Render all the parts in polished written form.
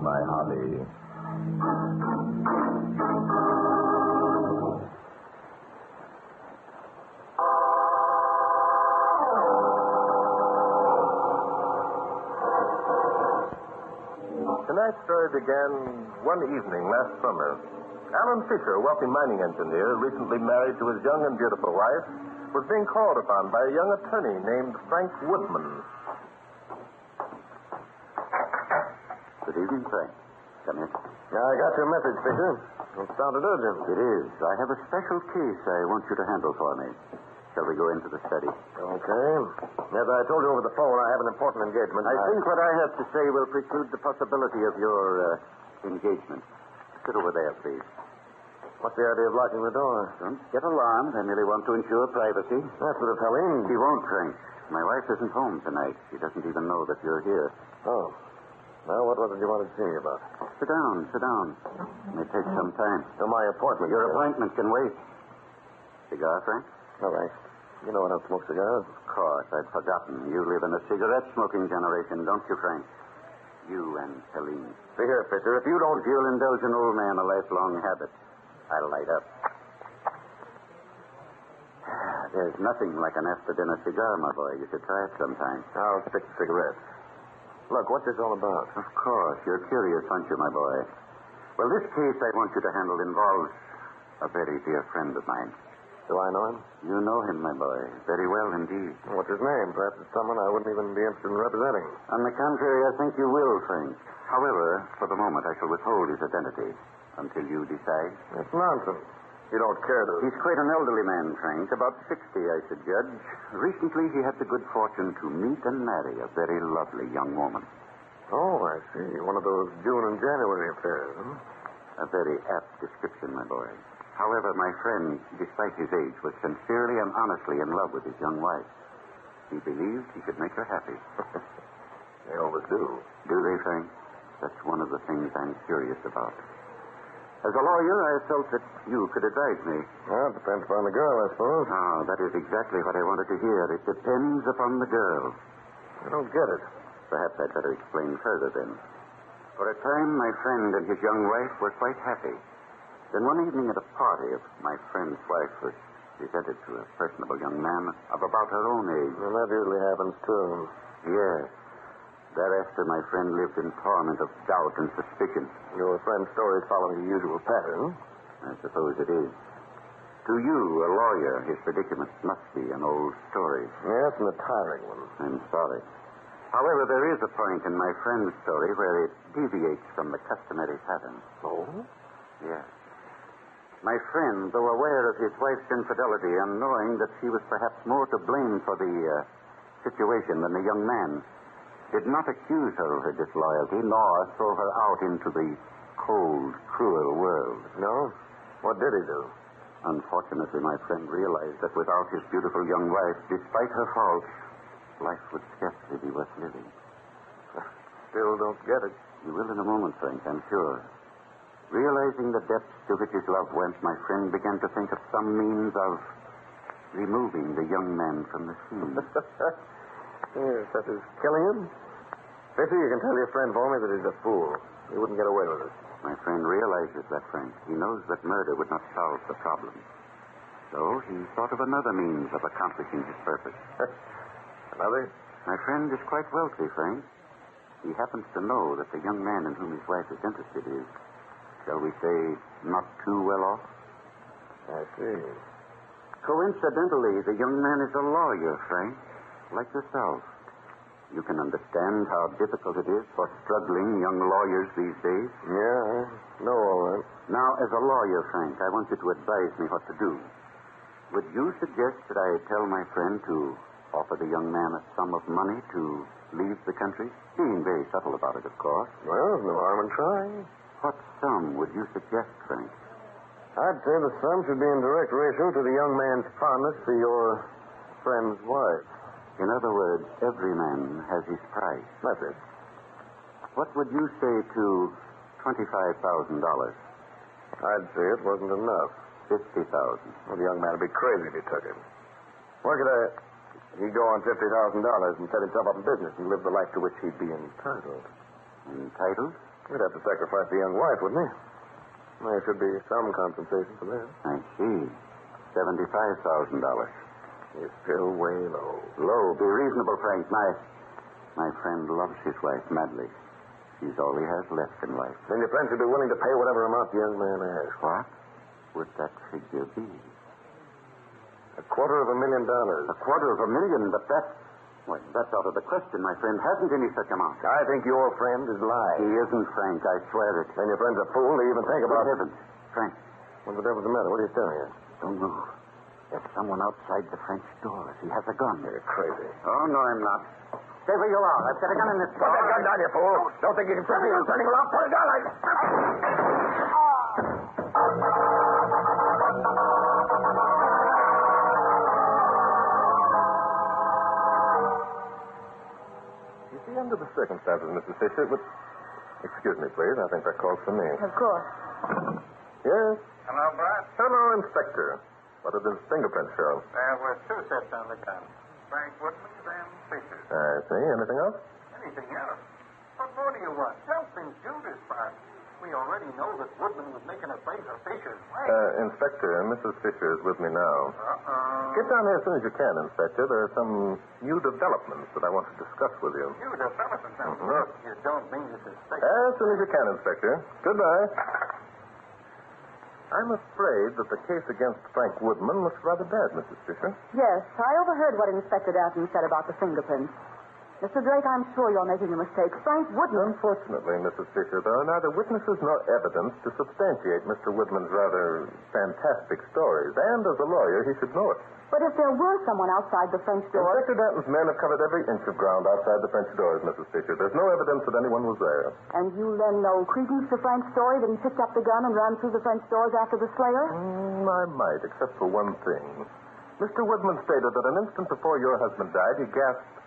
my hobby. Tonight's story began one evening last summer. Alan Fisher, a wealthy mining engineer, recently married to his young and beautiful wife, was being called upon by a young attorney named Frank Woodman. Good evening, Frank. Come in. I got your message, Fisher. It sounded urgent. It is. I have a special case I want you to handle for me. Shall we go into the study? Okay. As I told you over the phone, I have an important engagement. I think what I have to say will preclude the possibility of your engagement. Sit over there, please. What's the idea of locking the door? Don't get alarmed. I merely want to ensure privacy. That's what it's Helene. She won't, Frank. My wife isn't home tonight. She doesn't even know that you're here. Oh. Well, what was it you wanted to see me about? Sit down. It may take some time. So my appointment. Your appointment can wait. Cigar, Frank? All right. You know I don't smoke cigars. Of course. I'd forgotten. You live in a cigarette-smoking generation, don't you, Frank? You and Helene. See here, Fisher, if you'll indulge an old man a lifelong habit, I'll light up. There's nothing like an after-dinner cigar, my boy. You should try it sometime. I'll stick to cigarettes. Look, what's this all about? Of course. You're curious, aren't you, my boy? Well, this case I want you to handle involves a very dear friend of mine. Do I know him? You know him, my boy. Very well indeed. What's his name? Perhaps it's someone I wouldn't even be interested in representing. On the contrary, I think you will, Frank. However, for the moment, I shall withhold his identity until you decide. That's nonsense. You don't care to... He's quite an elderly man, Frank. About 60, I should judge. Recently, he had the good fortune to meet and marry a very lovely young woman. Oh, I see. One of those June and January affairs, huh? A very apt description, my boy. However, my friend, despite his age, was sincerely and honestly in love with his young wife. He believed he could make her happy. They always do. Do they, Frank? That's one of the things I'm curious about. As a lawyer, I felt that you could advise me. Well, it depends upon the girl, I suppose. Ah, that is exactly what I wanted to hear. It depends upon the girl. I don't get it. Perhaps I'd better explain further then. For a time, my friend and his young wife were quite happy. Then one evening at a party, my friend's wife was presented to a personable young man of about her own age. Well, that usually happens, too. Yes. Thereafter, my friend lived in torment of doubt and suspicion. Your friend's story is following the usual pattern. I suppose it is. To you, a lawyer, his predicament must be an old story. Yes, and a tiring one. I'm sorry. However, there is a point in my friend's story where it deviates from the customary pattern. Oh? Yes. My friend, though aware of his wife's infidelity and knowing that she was perhaps more to blame for the situation than the young man, did not accuse her of her disloyalty nor throw her out into the cold, cruel world. No? What did he do? Unfortunately, my friend realized that without his beautiful young wife, despite her faults, life would scarcely be worth living. Still don't get it. You will in a moment, Frank, I'm sure. Realizing the depths to which his love went, my friend began to think of some means of removing the young man from the scene. Yes, such as killing him? Fisher, you can tell your friend for me that he's a fool. He wouldn't get away with it. My friend realizes that, Frank. He knows that murder would not solve the problem. So he thought of another means of accomplishing his purpose. Another? My friend is quite wealthy, Frank. He happens to know that the young man in whom his wife is interested is, shall we say, not too well off? I see. Coincidentally, the young man is a lawyer, Frank, like yourself. You can understand how difficult it is for struggling young lawyers these days. Yeah, I know all that. Now, as a lawyer, Frank, I want you to advise me what to do. Would you suggest that I tell my friend to offer the young man a sum of money to leave the country? Being very subtle about it, of course. Well, there's no harm in trying. What sum would you suggest, Frank? I'd say the sum should be in direct ratio to the young man's fondness for your friend's wife. In other words, every man has his price. That's it. What would you say to $25,000? I'd say it wasn't enough. $50,000. Well, the young man would be crazy if he took it. Where could he'd go on $50,000 and set himself up in business and live the life to which he'd be entitled? Entitled? We'd have to sacrifice the young wife, wouldn't we? There should be some compensation for that. I see. $75,000. It's still way low. Low. Be reasonable, Frank. My friend loves his wife madly. She's all he has left in life. Then your friend should be willing to pay whatever amount the young man asks. What would that figure be? $250,000. $250,000, but that's out of the question. My friend hasn't any such amount. I think your friend is lying. He isn't, Frank. I swear it. Then your friend's a fool to even think about it. Heavens. Frank. What the devil's the matter? What are you staring at? Don't move. There's someone outside the French door. He has a gun. You're crazy. Oh, no, I'm not. Stay where you are. I've got a gun in this car. Put that gun down, you fool. Don't think you can trick me into turning around. Put it down. You see, under the circumstances, Mrs. Fisher, but... Excuse me, please. I think that calls for me. Of course. Yes? Hello, Bart. Hello, Inspector. What did his fingerprints show? There were two sets on the gun. Frank Woodman's and Fisher's. I see. Anything else? Anything else? What more do you want? Something Judas, Bart. We already know that Woodman was making a play for Fisher's wife. Inspector, Mrs. Fisher is with me now. Uh-oh. Get down here as soon as you can, Inspector. There are some new developments that I want to discuss with you. You development now. Look, you don't mean this is fake. As soon as you can, Inspector. Goodbye. I'm afraid that the case against Frank Woodman looks rather bad, Mrs. Fisher. Yes, I overheard what Inspector Dalton said about the fingerprints. Mr. Drake, I'm sure you're making a mistake. Frank Woodman... Unfortunately, Mrs. Fisher, there are neither witnesses nor evidence to substantiate Mr. Woodman's rather fantastic stories. And as a lawyer, he should know it. But if there were someone outside the French door... Inspector Danton's men have covered every inch of ground outside the French doors, Mrs. Fisher. There's no evidence that anyone was there. And you lend no credence to Frank's story that he picked up the gun and ran through the French doors after the slayer? I might, except for one thing. Mr. Woodman stated that an instant before your husband died, he gasped,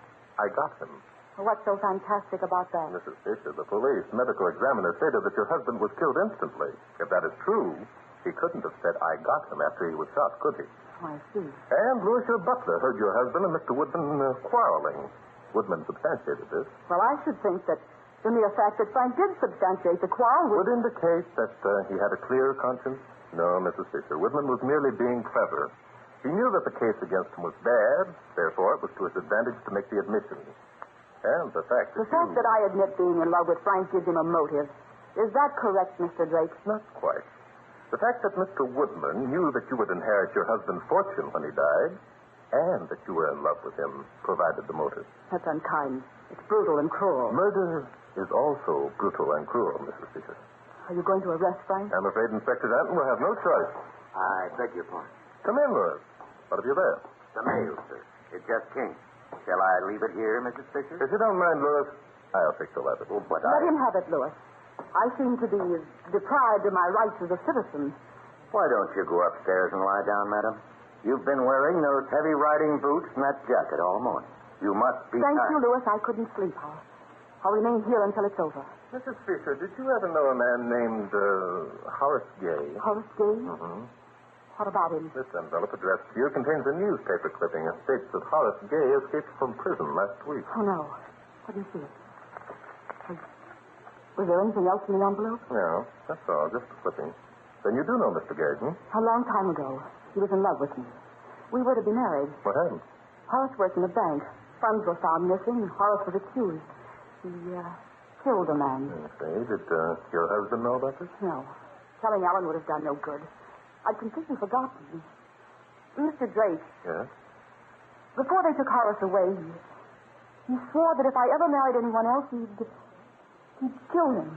"I got him." What's so fantastic about that? Mrs. Fisher, the police medical examiner stated that your husband was killed instantly. If that is true, he couldn't have said, "I got him," after he was shot, could he? Oh, I see. And Louis, your butler, heard your husband and Mr. Woodman quarreling. Woodman substantiated this. Well, I should think that the mere fact that Frank did substantiate the quarrel would indicate that he had a clear conscience. No, Mrs. Fisher. Woodman was merely being clever. He knew that the case against him was bad, therefore it was to his advantage to make the admission. And the fact that I admit being in love with Frank gives him a motive. Is that correct, Mr. Drake? Not quite. The fact that Mr. Woodman knew that you would inherit your husband's fortune when he died, and that you were in love with him, provided the motive. That's unkind. It's brutal and cruel. Murder is also brutal and cruel, Mrs. Fisher. Are you going to arrest Frank? I'm afraid Inspector Danton will have no choice. I beg your pardon. Come in, Louis. What have you there? The mail, sir. It just came. Shall I leave it here, Mrs. Fisher? If you don't mind, Louis, I'll take the letter. Oh, but Let him have it, Louis. I seem to be deprived of my rights as a citizen. Why don't you go upstairs and lie down, madam? You've been wearing those heavy riding boots and that jacket all morning. You must be Thank tired. you, Louis. I couldn't sleep, Horace. I'll remain here until it's over. Mrs. Fisher, did you ever know a man named Horace Gay? Horace Gay? Mm-hmm. What about him? This envelope addressed to you contains a newspaper clipping that states that Horace Gay escaped from prison last week. Oh, no. Let me see it. Was there anything else in the envelope? No, that's all. Just a clipping. Then you do know Mr. Gay, hmm? A long time ago. He was in love with me. We were to be married. What happened? Horace worked in a bank. Funds were found missing, and Horace was accused. He killed a man. Okay. Did your husband know about this? No. Telling Ellen would have done no good. I'd completely forgotten. Mr. Drake. Yes? Before they took Horace away, he swore that if I ever married anyone else, he'd kill him.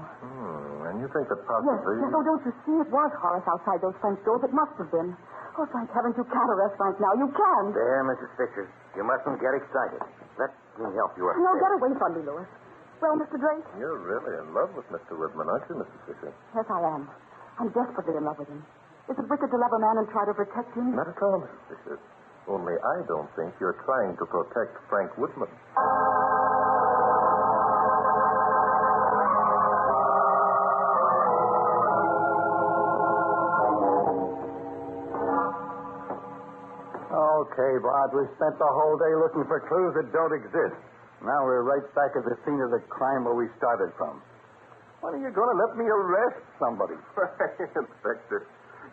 And you think that possibly... Yes. Oh, don't you see? It was Horace outside those French doors. It must have been. Oh, thank heavens, you can't arrest Frank now. You can't. There, Mrs. Fisher. You mustn't get excited. Let me help you upstairs. No, get away from me, Louis. Well, Mr. Drake? You're really in love with Mr. Woodman, aren't you, Mrs. Fisher? Yes, I am. I'm desperately in love with him. Is it wicked to love a man and try to protect him? Not at all, Mrs. Fisher. Only I don't think you're trying to protect Frank Woodman. Okay, Bart, we spent the whole day looking for clues that don't exist. Now we're right back at the scene of the crime where we started from. When are you going to let me arrest somebody? Inspector,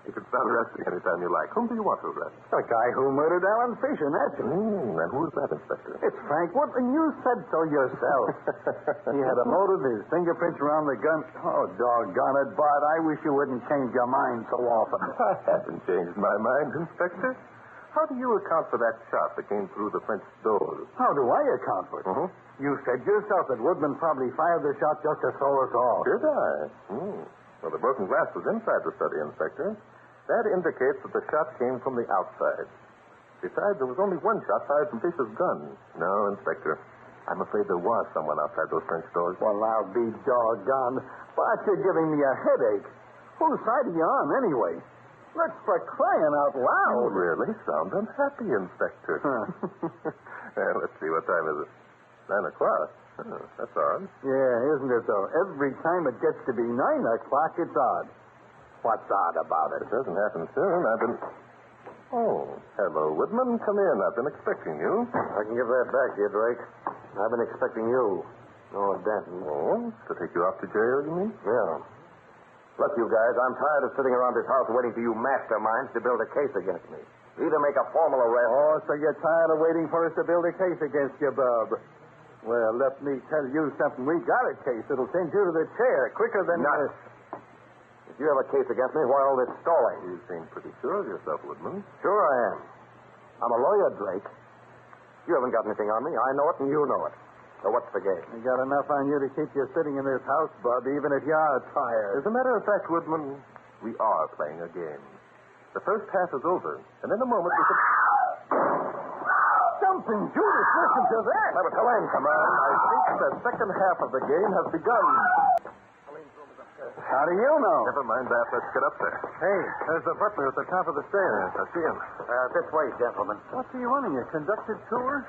you can start arresting anytime you like. Whom do you want to arrest? The guy who murdered Alan Fisher, naturally. And who is that, Inspector? It's Frank Woodman. You said so yourself. He had a motive, his fingerprints around the gun. Oh, doggone it, Bart. I wish you wouldn't change your mind so often. I haven't changed my mind, Inspector. How do you account for that shot that came through the French door? How do I account for it? Mm-hmm. You said yourself that Woodman probably fired the shot just to throw us off. Did I? Well, the broken glass was inside the study, Inspector. That indicates that the shot came from the outside. Besides, there was only one shot fired from Fisher's gun. No, Inspector. I'm afraid there was someone outside those French doors. Well, I'll be doggone. Bart, you're giving me a headache. Whose side are you on, anyway? Look, for crying out loud. You really sound unhappy, Inspector. Well, let's see, what time is it? 9 o'clock. Oh, that's odd. Yeah, isn't it, though? Every time it gets to be 9 o'clock, it's odd. What's odd about it? It doesn't happen soon. I've been... Oh, hello, Woodman. Come in. I've been expecting you. I can give that back to you, Drake. I've been expecting you. Oh, Denton. Oh, to take you off to jail, you mean? Yeah. Look, you guys, I'm tired of sitting around this house waiting for you masterminds to build a case against me. Either make a formal arrest... Oh, so you're tired of waiting for us to build a case against you, Bub. Well, let me tell you something. We got a case that'll send you to the chair quicker than... Nuts. If you have a case against me, why all this stalling? You seem pretty sure of yourself, Woodman. Sure I am. I'm a lawyer, Drake. You haven't got anything on me. I know it, and you know it. So what's the game? We got enough on you to keep you sitting in this house, Bub, even if you are tired. As a matter of fact, Woodman, we are playing a game. The first half is over, and in a moment we could... Jumping Judas, listen to that. Have a Langan, come on. I think the second half of the game has begun. How do you know? Never mind that. Let's get up there. Hey, there's the butler at the top of the stairs. I see him. This way, gentlemen. What's he wanting, a conducted tour?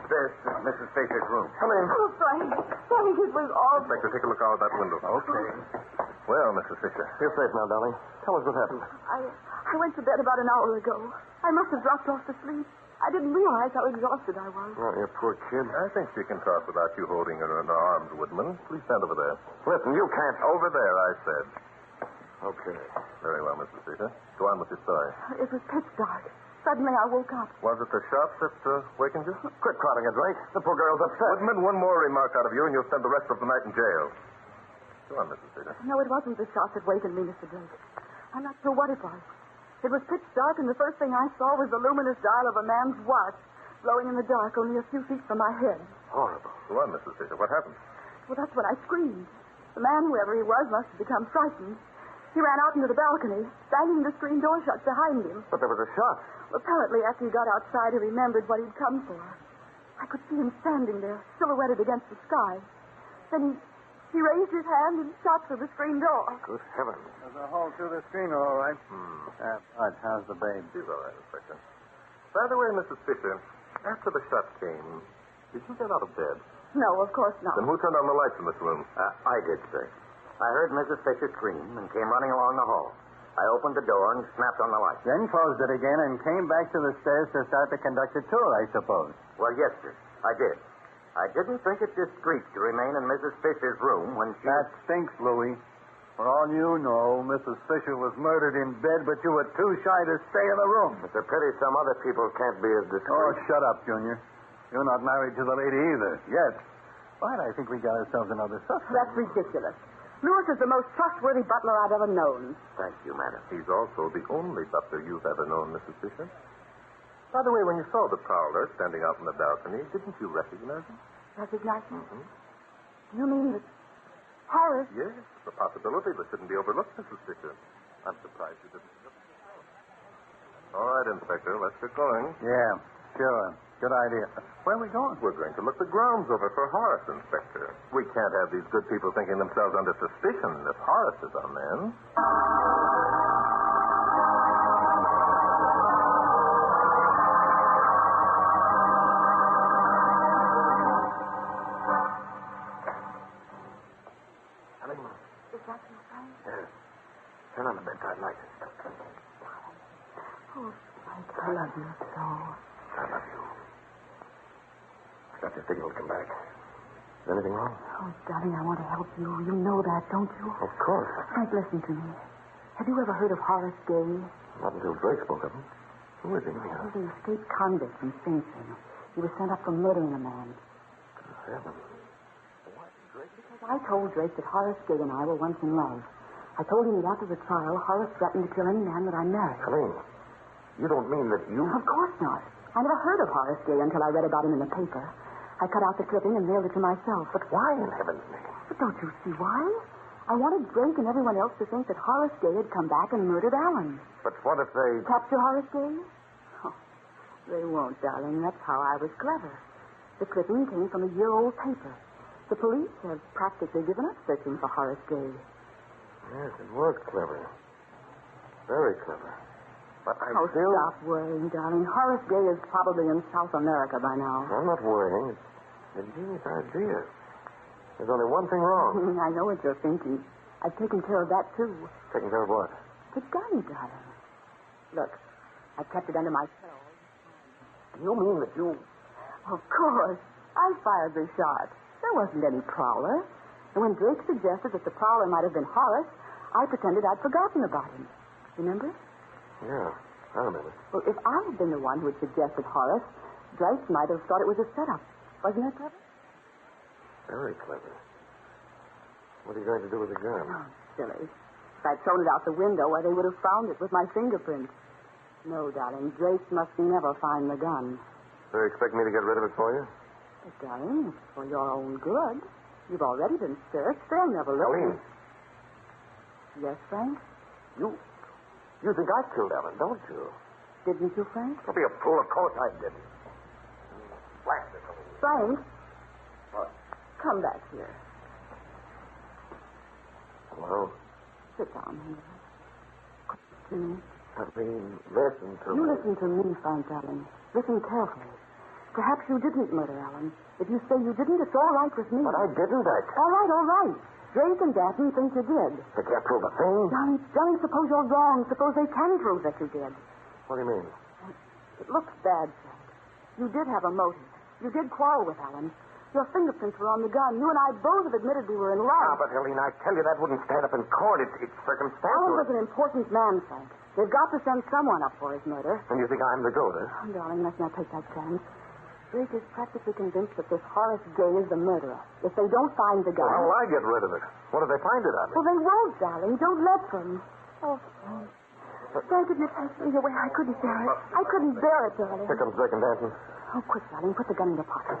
This is Mrs. Fisher's room. Come in. Oh, Frank. Frank, it was all... Inspector, take a look out of that window. Okay. Well, Mrs. Fisher. You're safe now, darling. Tell us what happened. I went to bed about an hour ago. I must have dropped off to sleep. I didn't realize how exhausted I was. Oh, you poor kid. I think she can talk without you holding her in her arms, Woodman. Please stand over there. Listen, you can't... Over there, I said. Okay. Very well, Mrs. Fisher. Go on with your story. It was pitch dark. Suddenly I woke up. Was it the shot that wakened you? Quit crowding her, Drake. The poor girl's upset. Woodman, one more remark out of you, and you'll spend the rest of the night in jail. Go on, Mrs. Fisher. No, it wasn't the shot that wakened me, Mr. Drake. I'm not sure what it was. It was pitch dark, and the first thing I saw was the luminous dial of a man's watch glowing in the dark only a few feet from my head. Horrible. Go on, Mrs. Fisher. What happened? Well, that's when I screamed. The man, whoever he was, must have become frightened. He ran out into the balcony, banging the screen door shut behind him. But there was a shot. Well, apparently, after he got outside, he remembered what he'd come for. I could see him standing there, silhouetted against the sky. Then he raised his hand and shot through the screen door. Good heavens. There's a hole through the screen, all right. Right, how's the babe? She's all right, Inspector. By the way, Mrs. Fisher, after the shot came, did you get out of bed? No, of course not. Then who turned on the lights in this room? I did, sir. I heard Mrs. Fisher scream and came running along the hall. I opened the door and snapped on the light. Then closed it again and came back to the stairs to start the conducted tour, I suppose. Well, yes, sir. I did. I didn't think it discreet to remain in Mrs. Fisher's room when she... That stinks, Louis. For all you know, Mrs. Fisher was murdered in bed, but you were too shy to stay in the room. It's a pity some other people can't be as Oh, discreet. shut up, Junior. You're not married to the lady either, yet. But I think we got ourselves another suspect. That's ridiculous. Lewis is the most trustworthy butler I've ever known. Thank you, madam. He's also the only butler you've ever known, Mrs. Fisher. By the way, when you saw the prowler standing out in the balcony, didn't you recognize him? Recognize him? You mean that Harris? Yes, it's a possibility that shouldn't be overlooked, Mrs. Fisher. I'm surprised you didn't. All right, Inspector, let's get going. Yeah, sure. Good idea. Where are we going? We're going to look the grounds over for Horace, Inspector. We can't have these good people thinking themselves under suspicion if Horace is on them. Is that you, Frank? Yes. Turn on the bedside light. Oh, Frank, I love you so. I love you. I got this signal to come back. Is anything wrong? Oh, darling, I want to help you. You know that, don't you? Of course. Frank, listen to me. Have you ever heard of Horace Gay? Not until Drake spoke of him. Who is he, anyhow? He's an escaped convict from Sing Sing. He was sent up for murdering a man. Good heavens. Because I told Drake that Horace Gay and I were once in love. I told him that after the trial, Horace threatened to kill any man that I married. Helene, you don't mean that you... Of course not. I never heard of Horace Gay until I read about him in the paper. I cut out the clipping and mailed it to myself. But why in heaven's name? But don't you see why? I wanted Drake and everyone else to think that Horace Gay had come back and murdered Alan. But what if they... Capture Horace Gay? Oh, they won't, darling. That's how I was clever. The clipping came from a year-old paper. The police have practically given up searching for Horace Gay. Yes, it was clever. Very clever. But I still... Stop worrying, darling. Horace Gay is probably in South America by now. I'm not worrying. It's a genius idea. There's only one thing wrong. I know what you're thinking. I've taken care of that, too. Taking care of what? The gun, darling. Look, I kept it under my pillow. You mean that you... Of course. I fired the shot. There wasn't any prowler. And when Drake suggested that the prowler might have been Horace, I pretended I'd forgotten about him. Remember? Yeah, I remember. Well, if I had been the one who had suggested Horace, Drake might have thought it was a setup. Wasn't it clever? Very clever. What are you going to do with the gun? Oh, silly. If I'd thrown it out the window where they would have found it with my fingerprints. No, darling, Drake must never find the gun. So you expect me to get rid of it for you? But, darling, it's for your own good. You've already been searched. They'll never look. Helene. Yes, Frank? You think I killed Alan, don't you? Didn't you, Frank? Don't be a fool. Of course I didn't. Blast it, Helene. Frank? What? Come back here. Hello? Sit down here. Jimmy. Helene, listen to You me. listen to me, Frank, darling. Listen carefully. Perhaps you didn't murder Alan. If you say you didn't, it's all right with me. But I didn't. All right. Drake and Daphne think you did. They can't prove a thing. Darling, suppose you're wrong. Suppose they can prove that you did. What do you mean? It looks bad, Frank. You did have a motive. You did quarrel with Alan. Your fingerprints were on the gun. You and I both have admitted we were in love. But Helene, I tell you, that wouldn't stand up in court. It's circumstantial. Alan was an important man, Frank. They've got to send someone up for his murder. And you think I'm the goat, huh? Oh, darling, let's not take that chance. Drake is practically convinced that this Horace Gay is the murderer. If they don't find the gun... Well, how will I get rid of it? What if they find it on me? Well, they won't, darling. Don't let them. Oh, Frank. Frank, if you take me away, I couldn't bear it. I couldn't bear it, darling. Here comes Drake and Danton. Oh, quick, darling. Put the gun in your pocket.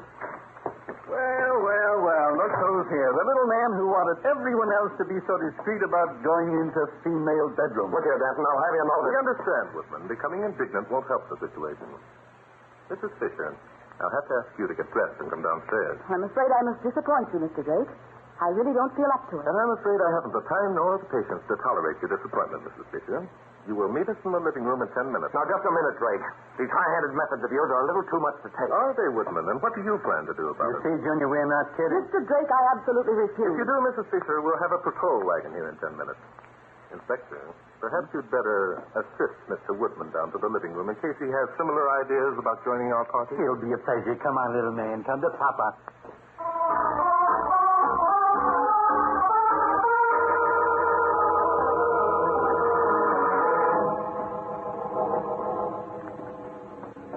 Well, look who's here. The little man who wanted everyone else to be so discreet about going into female bedrooms. Look here, Danton, I'll have you know We this. understand, Whitman. Becoming indignant won't help the situation. Mrs. Fisher, I'll have to ask you to get dressed and come downstairs. I'm afraid I must disappoint you, Mr. Drake. I really don't feel up to it. And I'm afraid I haven't the time nor the patience to tolerate your disappointment, Mrs. Fisher. You will meet us in the living room in 10 minutes. Now, just a minute, Drake. These high-handed methods of yours are a little too much to take. Are they, Whitman? And what do you plan to do about You it? see, Junior, we're not kidding. Mr. Drake, I absolutely If refuse. you do, Mrs. Fisher, we'll have a patrol wagon here in 10 minutes. Inspector, perhaps you'd better assist Mr. Whitman down to the living room in case he has similar ideas about joining our party. It'll be a pleasure. Come on, little man. Come to Papa.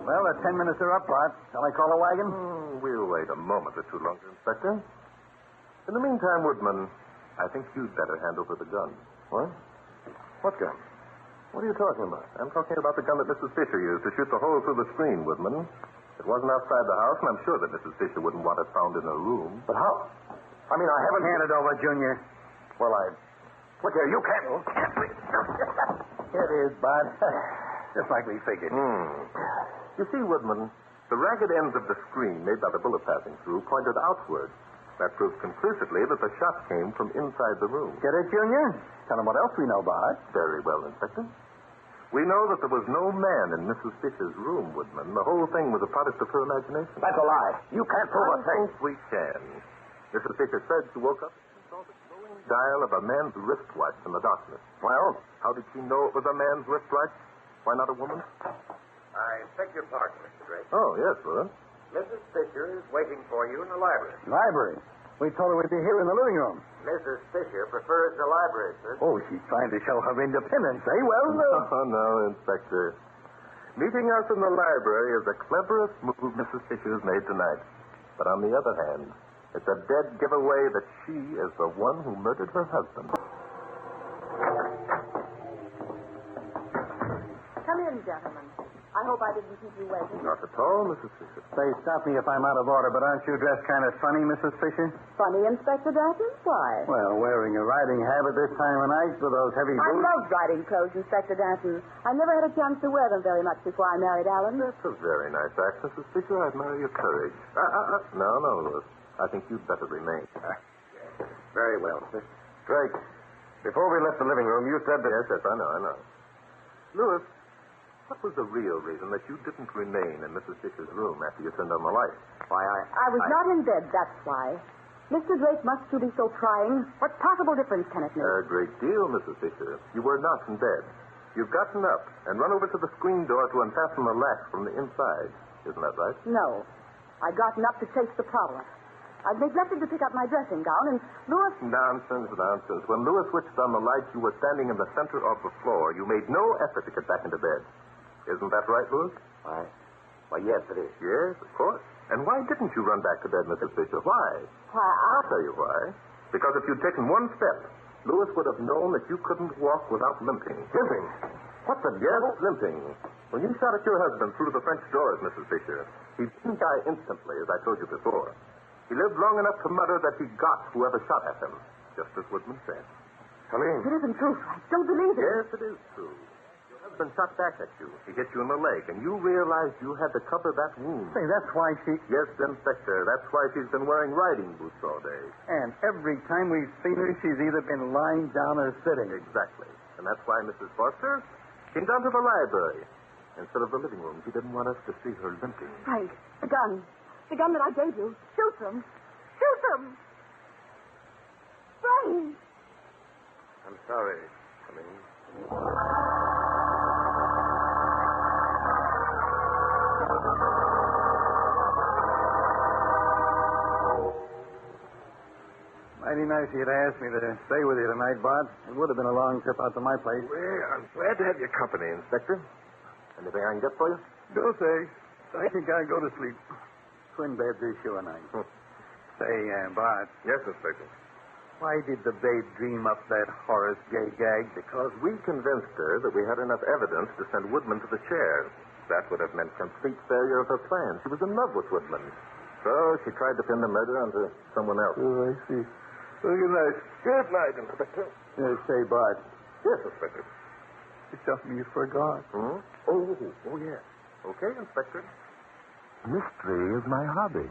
Well, the 10 minutes are up, Bart. Shall I call a wagon? We'll wait a moment or two longer, Inspector. In the meantime, Woodman, I think you'd better hand over the gun. What? What gun? What are you talking about? I'm talking about the gun that Mrs. Fisher used to shoot the hole through the screen, Woodman. It wasn't outside the house, and I'm sure that Mrs. Fisher wouldn't want it found in her room. But how? I mean, I haven't... Hand it over, Junior. Well, Look here, you can't... Here it is, Bart. Just like we figured. You see, Woodman, the ragged ends of the screen made by the bullet passing through pointed outward. That proves conclusively that the shot came from inside the room. Get it, Junior? Tell them what else we know, Bart. Very well, Inspector. We know that there was no man in Mrs. Fisher's room, Woodman. The whole thing was a product of her imagination. That's a lie. You can't prove a I thing. think we can. Mrs. Fisher said she woke up and saw the glowing dial of a man's wristwatch in the darkness. Well? How did she know it was a man's wristwatch? Why not a woman's? I beg your pardon, Mr. Drake. Oh, yes, sir. Mrs. Fisher is waiting for you in the library. Library? We told her we'd be here in the living room. Mrs. Fisher prefers the library, sir. Oh, she's trying to show her independence, eh? Well, Oh, no, Inspector. Meeting us in the library is the cleverest move Mrs. Fisher has made tonight. But on the other hand, it's a dead giveaway that she is the one who murdered her husband. Come in, gentlemen. I hope I didn't keep you waiting. Not at all, Mrs. Fisher. say, stop me if I'm out of order, but aren't you dressed kind of funny, Mrs. Fisher? Funny, Inspector Dalton? Why? Well, wearing a riding habit this time of night with those heavy I boots. love riding clothes, Inspector Dalton. I never had a chance to wear them very much before I married Alan. That's a very nice act, Mrs. Fisher. I admire your courage. No, Louis. I think you'd better remain. Very well, sir. Drake, before we left the living room, you said that... Yes, I know. Louis, what was the real reason that you didn't remain in Mrs. Fisher's room after you turned on the light? Why, I was not in bed, that's why. Mr. Drake must you be so trying. What possible difference can it make? A great deal, Mrs. Fisher. You were not in bed. You've gotten up and run over to the screen door to unfasten the latch from the inside. Isn't that right? No. I'd gotten up to chase the prowler. I'd neglected to pick up my dressing gown, and Louis... Nonsense. When Louis switched on the light, you were standing in the center of the floor. You made no effort to get back into bed. Isn't that right, Louis? Why, yes, it is. Yes, of course. And why didn't you run back to bed, Mrs. Fisher? Why? Why, I'll tell you why. Because if you'd taken one step, Louis would have known that you couldn't walk without limping. Limping? What the devil? Yes, limping. When you shot at your husband through the French doors, Mrs. Fisher, he didn't die instantly, as I told you before. He lived long enough to mutter that he got whoever shot at him, just as Woodman said. Helene. it isn't true. I don't believe it. Yes, it is true. Your husband shot back at you. He hit you in the leg, and you realized you had to cover that wound. Say, that's why she... Yes, Inspector, that's why she's been wearing riding boots all day. And every time we've seen her, she's either been lying down or sitting. Exactly. And that's why Mrs. Foster came down to the library. Instead of the living room, she didn't want us to see her limping. Frank, the gun. The gun that I gave you. Shoot them. Shoot them. Frank! I'm sorry, Helene. Mighty nice of you to ask me to stay with you tonight, Bart. It would have been a long trip out to my place. Well, I'm glad to have your company, Inspector. Anything I can get for you? Go say. I think I'll go to sleep. Twin beds is sure nice. Say, Bart, Yes, Inspector. why did the babe dream up that Horace gay gag? Because we convinced her that we had enough evidence to send Woodman to the chair. That would have meant complete failure of her plan. She was in love with Woodman. So she tried to pin the murder onto someone else. Oh, I see. Well, good night. Good night, Inspector. Say, Bart, Yes, Inspector. it's something you forgot. Oh, yes. Okay, Inspector. Mystery is my hobby.